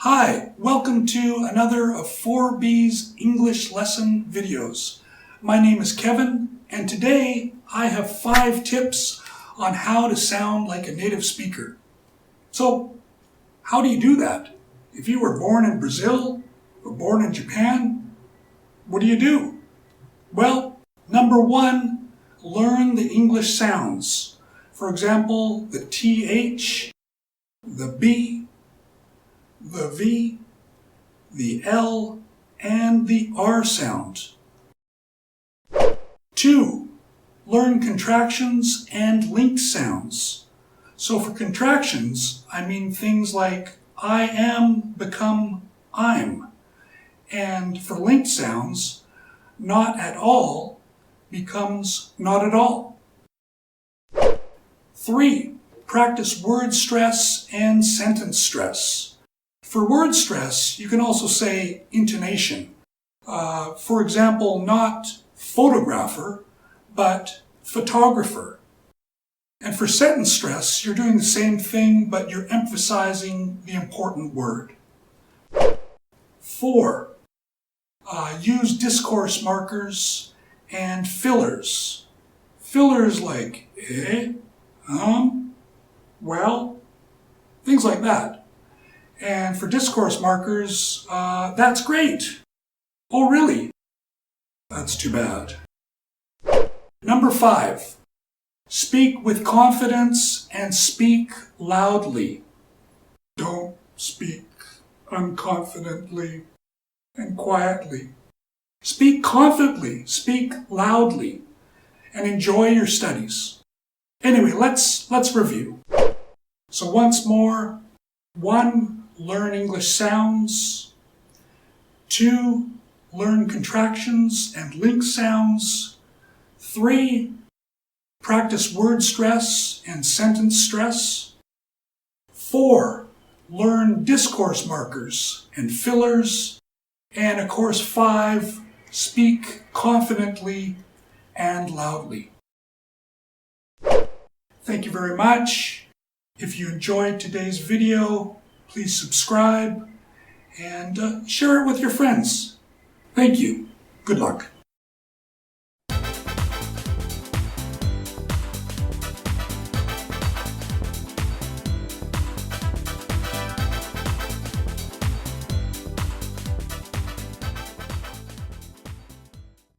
Hi, welcome to another of ForB's English Lesson videos. My name is Kevin, and today I have 5 tips on how to sound like a native speaker. So, how do you do that? If you were born in Brazil or born in Japan, what do? Well, number 1, learn the English sounds. For example, the TH, the B, the V, the L, and the R sound. 2, learn contractions and linked sounds. So for contractions, I mean things like I am become I'm. And for linked sounds, not at all becomes not at all. 3, practice word stress and sentence stress. For word stress, you can also say intonation. For example, not photographer, but photographer. And for sentence stress, you're doing the same thing, but you're emphasizing the important word. 4, use discourse markers and fillers. Fillers like well, things like that. And for discourse markers, that's great. Oh, really? That's too bad. Number 5, speak with confidence and speak loudly. Don't speak unconfidently and quietly. Speak confidently, speak loudly, and enjoy your studies. Anyway, let's review. So once more, 1, learn English sounds. 2, learn contractions and linked sounds. 3, practice word stress and sentence stress. 4, learn discourse markers and fillers. And of course 5, speak confidently and loudly. Thank you very much. If you enjoyed today's video, please subscribe and share it with your friends. Thank you. Good luck.